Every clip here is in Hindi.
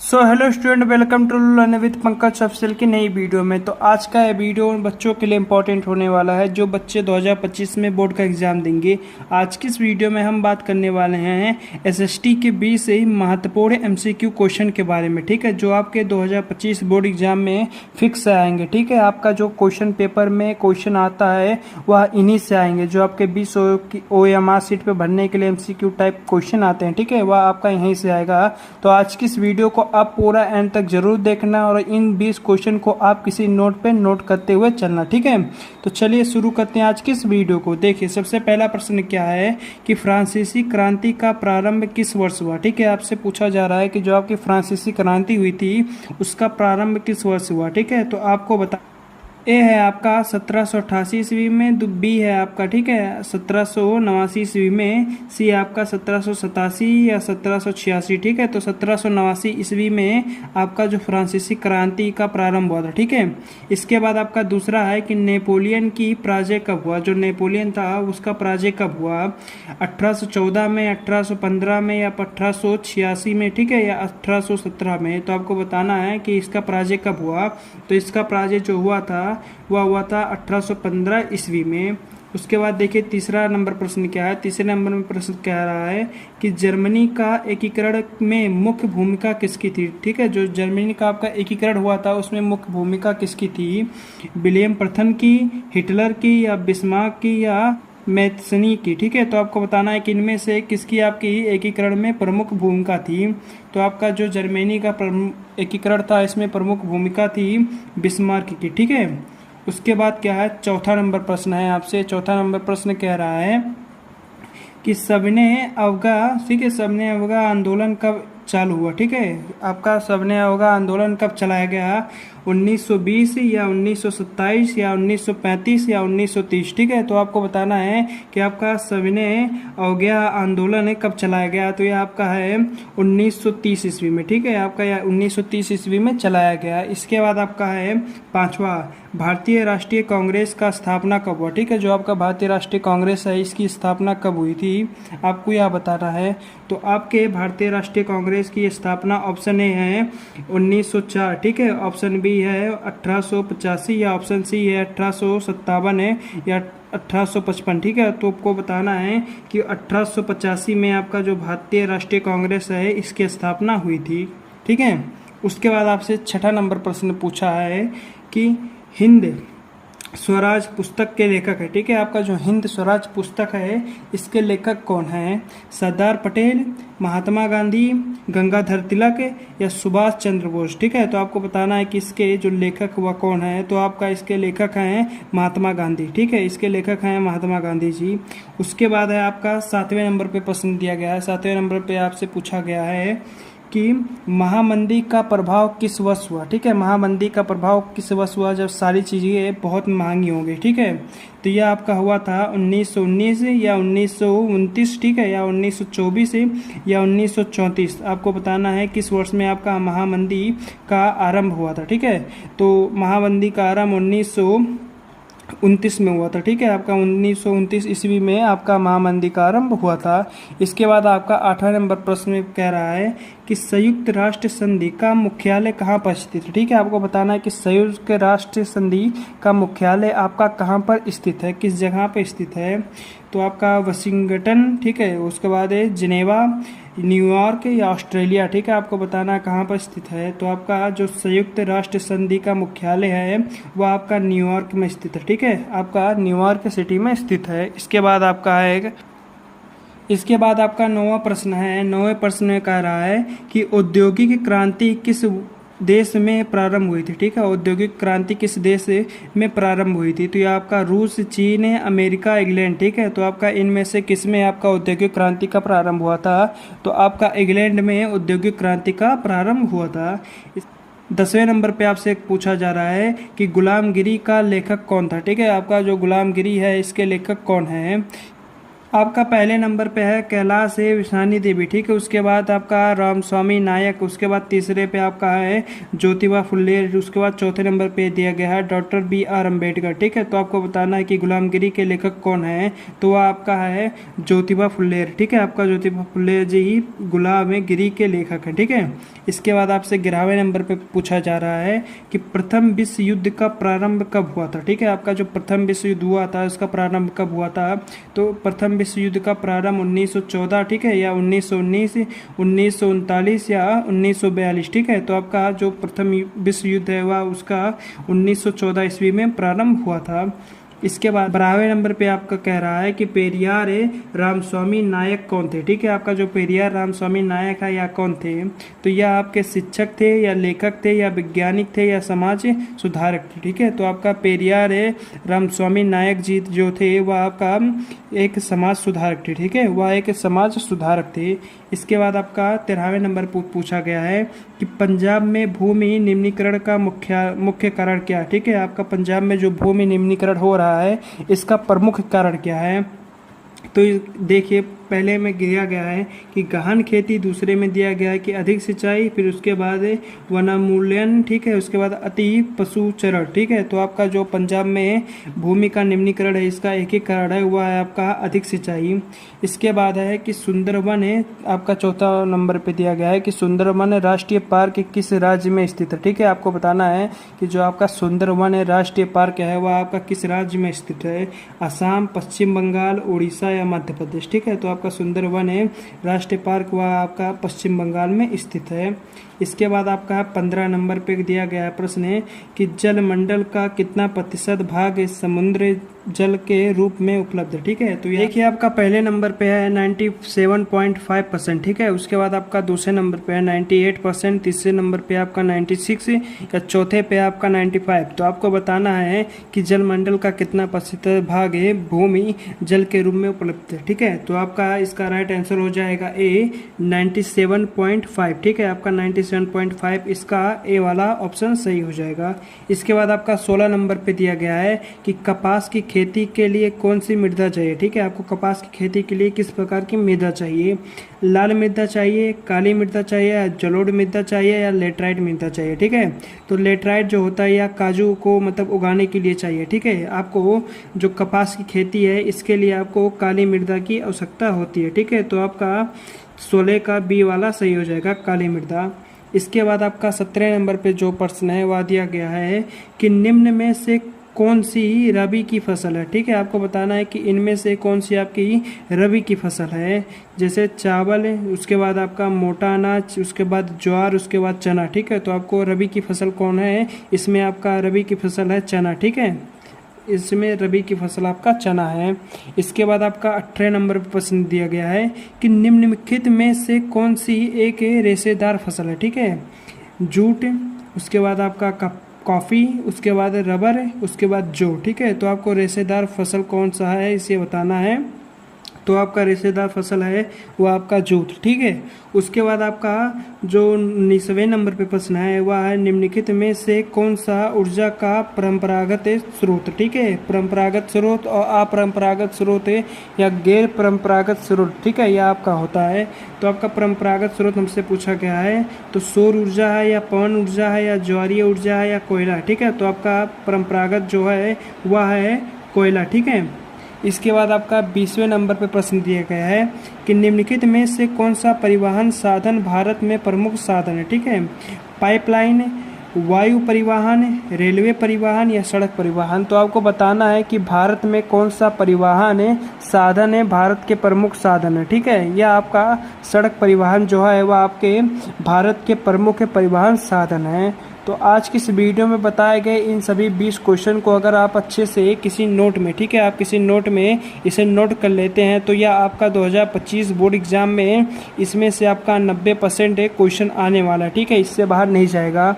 So hello student, welcome to learn with Pankaj Afsal की नई वीडियो में। तो आज का ये वीडियो उन बच्चों के लिए इम्पोर्टेंट होने वाला है जो बच्चे 2025 में बोर्ड का एग्ज़ाम देंगे। आज की इस वीडियो में हम बात करने वाले हैं एसएसटी के 20 ही महत्वपूर्ण एमसीक्यू क्वेश्चन के बारे में, ठीक है, जो आपके 2025 बोर्ड एग्जाम में फिक्स आएंगे। ठीक है, आपका जो क्वेश्चन पेपर में क्वेश्चन आता है वह इन्हीं से आएंगे, जो आपके 20 OMR सीट पर भरने के लिए एमसीक्यू टाइप क्वेश्चन आते हैं। ठीक है, वह आपका यहीं से आएगा। तो आज की इस वीडियो को आप पूरा एंड तक जरूर देखना और इन 20 क्वेश्चन को आप किसी नोट पे नोट करते हुए चलना। ठीक है, तो चलिए शुरू करते हैं आज की इस वीडियो को। देखिए, सबसे पहला प्रश्न क्या है कि फ्रांसीसी क्रांति का प्रारंभ किस वर्ष हुआ। ठीक है, आपसे पूछा जा रहा है कि जो आपकी फ्रांसीसी क्रांति हुई थी उसका प्रारंभ किस वर्ष हुआ। ठीक है, तो आपको बता, ए है आपका 1788 ईस्वी में, बी है आपका, ठीक है, 1789 ईस्वी में, सी आपका 1787 या 1786। ठीक है, तो 1789 ईस्वी में आपका जो फ्रांसीसी क्रांति का प्रारंभ हुआ था। ठीक है, इसके बाद आपका दूसरा है कि नेपोलियन की पराजय कब हुआ। जो नेपोलियन था उसका पराजय कब हुआ, 1814 में, 1815 में या 1886 में। ठीक है, या 1817 में। तो आपको बताना है कि इसका पराजय कब हुआ। तो इसका पराजय जो हुआ था वह हुआ था 1815 ईस्वी में। उसके बाद देखिए तीसरा नंबर प्रश्न क्या है। तीसरे नंबर में प्रश्न कह रहा है कि जर्मनी का एकीकरण में मुख्य भूमिका किसकी थी। ठीक है, जो जर्मनी का आपका एकीकरण हुआ था उसमें मुख्य भूमिका किसकी थी, विलियम प्रथम की, हिटलर की, या बिस्मार्क की, या मैथसनी की। ठीक है, तो आपको बताना है कि इनमें से किसकी आपकी एकीकरण में प्रमुख भूमिका थी। तो आपका जो जर्मनी का एकीकरण था इसमें प्रमुख भूमिका थी बिस्मार्क की। ठीक है, उसके बाद क्या है, चौथा नंबर प्रश्न है आपसे। चौथा नंबर प्रश्न कह रहा है कि सबने अवगा, ठीक है, सबने अवगा आंदोलन कब चालू हुआ। ठीक है, आपका सबने अवगा आंदोलन कब चलाया गया, 1920 या 1927 या 1935 या 1930। ठीक है, तो आपको बताना है कि आपका सबने अवज्ञा आंदोलन कब चलाया गया। तो ये आपका है 1930 ईस्वी में। ठीक है, आपका यह 1930 ईस्वी में चलाया गया। इसके बाद आपका है पांचवा, भारतीय राष्ट्रीय कांग्रेस का स्थापना कब हुआ। ठीक है, जो आपका भारतीय राष्ट्रीय कांग्रेस है इसकी स्थापना कब हुई थी आपको यह बताना है। तो आपके भारतीय राष्ट्रीय कांग्रेस की स्थापना ऑप्शन ए है 1904। ठीक है, ऑप्शन बी है 1885 या ऑप्शन सी है 1857 है या 1855। ठीक है, तो आपको बताना है कि 1885 में आपका जो भारतीय राष्ट्रीय कांग्रेस है इसकी स्थापना हुई थी। ठीक है, उसके बाद आपसे छठा नंबर प्रश्न पूछा है कि हिंद स्वराज पुस्तक के लेखक है। ठीक है, आपका जो हिंद स्वराज पुस्तक है इसके लेखक कौन है, सरदार पटेल, महात्मा गांधी, गंगाधर तिलक या सुभाष चंद्र बोस। ठीक है, तो आपको बताना है कि इसके जो लेखक वह कौन है। तो आपका इसके लेखक हैं महात्मा गांधी। ठीक है, इसके लेखक हैं महात्मा गांधी जी। उसके बाद है आपका 7वें नंबर पे प्रश्न दिया गया है। 7वें नंबर पे आपसे पूछा गया है कि महामंदी का प्रभाव किस वर्ष हुआ। ठीक है, महामंदी का प्रभाव किस वर्ष हुआ जब सारी चीज़ें बहुत महंगी हो गई। ठीक है, तो यह आपका हुआ था 1919 या 1929। ठीक है, या 1924 या 1934। आपको बताना है किस वर्ष में आपका महामंदी का आरंभ हुआ था। ठीक है, तो महामंदी का आरंभ 1929 में हुआ था। ठीक है, आपका 1929 ईस्वी में आपका महामंदी का आरंभ हुआ था। इसके बाद आपका 8वां नंबर प्रश्न में कह रहा है कि संयुक्त राष्ट्र संधि का मुख्यालय कहाँ पर स्थित है। ठीक है, आपको बताना है कि संयुक्त राष्ट्र संधि का मुख्यालय आपका कहाँ पर स्थित है, किस जगह पर स्थित है। तो आपका वाशिंगटन, ठीक है, उसके बाद है जिनेवा, न्यूयॉर्क या ऑस्ट्रेलिया। ठीक है, आपको बताना है कहाँ पर स्थित है। तो आपका जो संयुक्त राष्ट्र संधि का मुख्यालय है वह आपका न्यूयॉर्क में स्थित है। ठीक है, आपका न्यूयॉर्क सिटी में स्थित है। इसके बाद आपका है, इसके बाद आपका 9वां प्रश्न है। 9वें प्रश्न में कह रहा है कि औद्योगिक क्रांति किस देश में प्रारंभ हुई थी। ठीक है, औद्योगिक क्रांति किस देश में प्रारंभ हुई थी। तो ये आपका रूस, चीन, अमेरिका, इंग्लैंड। ठीक है, तो आपका इनमें से किस में आपका औद्योगिक क्रांति का प्रारंभ हुआ था। तो आपका इंग्लैंड में औद्योगिक क्रांति का प्रारंभ हुआ था। 10वें नंबर पे आपसे पूछा जा रहा है कि गुलामगिरी का लेखक कौन था। ठीक है, आपका जो गुलामगिरी है इसके लेखक कौन है। आपका पहले नंबर पे है कैलाश है विशानी देवी, ठीक है। उसके बाद आपका रामस्वामी नायक, उसके बाद तीसरे पे आपका है ज्योतिबा फुले, उसके बाद चौथे नंबर पे दिया गया है डॉक्टर B.R. अम्बेडकर, ठीक है। तो आपको बताना है कि गुलामगिरी के लेखक कौन है, तो वह आपका है ज्योतिबा फुले, ठीक है। आपका ज्योतिबा फुले जी ही गुलामगिरी के लेखक हैं, ठीक है। इसके बाद आपसे 11वें नंबर पे पूछा जा रहा है कि प्रथम विश्व युद्ध का प्रारंभ कब हुआ था, ठीक है। आपका जो प्रथम विश्व युद्ध हुआ था उसका प्रारंभ कब हुआ था, तो प्रथम विश्व युद्ध का प्रारंभ 1914, ठीक है, या 1919, 1939 या 1942, ठीक है। तो आपका जो प्रथम विश्व युद्ध है वह उसका 1914 ईस्वी में प्रारंभ हुआ था। इसके बाद 12वें नंबर पे आपका कह रहा है कि पेरियार रामस्वामी नायक कौन थे, ठीक है। आपका जो पेरियार रामस्वामी नायक है या कौन थे, तो यह आपके शिक्षक थे या लेखक थे या वैज्ञानिक थे या समाज सुधारक थे, ठीक है। तो आपका पेरियार रामस्वामी नायक जी जो थे वह आपका एक समाज सुधारक थे, ठीक है, वह एक समाज सुधारक थे। इसके बाद आपका 13वें नंबर पूछा गया है कि पंजाब में भूमि निम्नीकरण का मुख्य कारण क्या है, ठीक है। आपका पंजाब में जो भूमि निम्नीकरण हो रहा है इसका प्रमुख कारण क्या है, तो देखिए पहले में दिया गया है कि गहन खेती, दूसरे में दिया गया है कि अधिक सिंचाई, फिर उसके बाद वनोन्मूलन, ठीक है, उसके बाद अति पशुचरण, ठीक है। तो आपका जो पंजाब में भूमि का निम्नीकरण है इसका एक ही कारण है, वह है आपका अधिक सिंचाई। इसके बाद है कि सुंदरवन है, आपका चौथा नंबर पे दिया गया है कि सुंदरवन राष्ट्रीय पार्क किस राज्य में स्थित है, ठीक है। आपको बताना है कि जो आपका सुंदरवन राष्ट्रीय पार्क है वह आपका किस राज्य में स्थित है, असम, पश्चिम बंगाल, उड़ीसा या मध्य प्रदेश, ठीक है। तो आपका सुंदरवन राष्ट्रीय पार्क वह आपका पश्चिम बंगाल में स्थित है। इसके बाद आपका 15 नंबर पे दिया गया है प्रश्न है कि जलमंडल का कितना प्रतिशत भाग समुद्र जल के रूप में उपलब्ध है, ठीक है। तो देखिए आपका पहले नंबर पे है 97.5%, ठीक है। उसके बाद आपका दूसरे नंबर पे है 98%, तीसरे नंबर पे आपका 96 या चौथे पे आपका 95। तो आपको बताना है कि जलमंडल का कितना प्रतिशत भाग है भूमि जल के रूप में उपलब्ध है, ठीक है। तो आपका इसका राइट आंसर हो जाएगा ए 97.5, ठीक है। आपका 97.5 इसका ए वाला ऑप्शन सही हो जाएगा। इसके बाद आपका 16 नंबर पे दिया गया है कि कपास की खेती के लिए कौन सी मृदा चाहिए, ठीक है। आपको कपास की खेती के लिए किस प्रकार की मृदा चाहिए, लाल मृदा चाहिए, काली मृदा चाहिए, जलोढ़ मृदा चाहिए या लेटराइट मृदा चाहिए, ठीक है। तो लेटराइट जो होता है या काजू को मतलब उगाने के लिए चाहिए, ठीक है। आपको जो कपास की खेती है इसके लिए आपको काली मृदा की आवश्यकता होती है, ठीक है। तो आपका 16 का बी वाला सही हो जाएगा, काली मृदा। इसके बाद आपका 17 नंबर पे जो प्रश्न है वह दिया गया है कि निम्न में से कौन सी रबी की फसल है, ठीक है। आपको बताना है कि इनमें से कौन सी आपकी रबी की फसल है, जैसे चावल, उसके बाद आपका मोटा अनाज, उसके बाद ज्वार, उसके बाद चना, ठीक है। तो आपको रबी की फसल कौन है, इसमें आपका रबी की फसल है चना, ठीक है। इसमें रबी की फसल आपका चना है। इसके बाद आपका 18 नंबर पर प्रश्न दिया गया है कि निम्नलिखित में से कौन सी एक रेशेदार फसल है, ठीक है। जूट, उसके बाद आपका कॉफ़ी, उसके बाद रबर, उसके बाद जौ, ठीक है। तो आपको रेशेदार फसल कौन सा है इसे बताना है। तो आपका रेशेदार फसल है वो आपका जूट, ठीक है। उसके बाद आपका जो 19वें नंबर पे प्रश्न है वह है निम्नलिखित में से कौन सा ऊर्जा का परंपरागत स्रोत, ठीक है। परंपरागत स्रोत और अपरंपरागत स्रोत या गैर परंपरागत स्रोत, ठीक है, यह आपका होता है। तो आपका परंपरागत स्रोत हमसे पूछा गया है तो सौर ऊर्जा है या पवन ऊर्जा है या ज्वारीय ऊर्जा है या कोयला, ठीक है। तो आपका परंपरागत जो है वह है कोयला, ठीक है। इसके बाद आपका 20वें नंबर पर प्रश्न दिया गया है कि निम्नलिखित में से कौन सा परिवहन साधन भारत में प्रमुख साधन है, ठीक है। पाइपलाइन, वायु परिवहन, रेलवे परिवहन या सड़क परिवहन। तो आपको बताना है कि भारत में कौन सा परिवहन साधन है भारत के प्रमुख साधन है, ठीक है। यह आपका सड़क परिवहन जो है वह आपके भारत के प्रमुख परिवहन साधन है। तो आज की इस वीडियो में बताए गए इन सभी 20 क्वेश्चन को अगर आप अच्छे से किसी नोट में, ठीक है, आप किसी नोट में इसे नोट कर लेते हैं तो यह आपका 2025 बोर्ड एग्जाम में इसमें से आपका 90% क्वेश्चन आने वाला है, ठीक है, इससे बाहर नहीं जाएगा।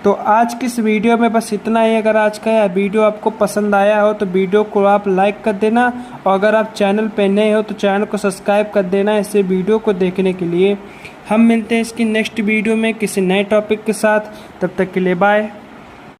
तो आज की इस वीडियो में बस इतना ही। अगर आज का यह वीडियो आपको पसंद आया हो तो वीडियो को आप लाइक कर देना और अगर आप चैनल पर नए हो तो चैनल को सब्सक्राइब कर देना इसे वीडियो को देखने के लिए। हम मिलते हैं इसकी नेक्स्ट वीडियो में किसी नए टॉपिक के साथ, तब तक के लिए बाय।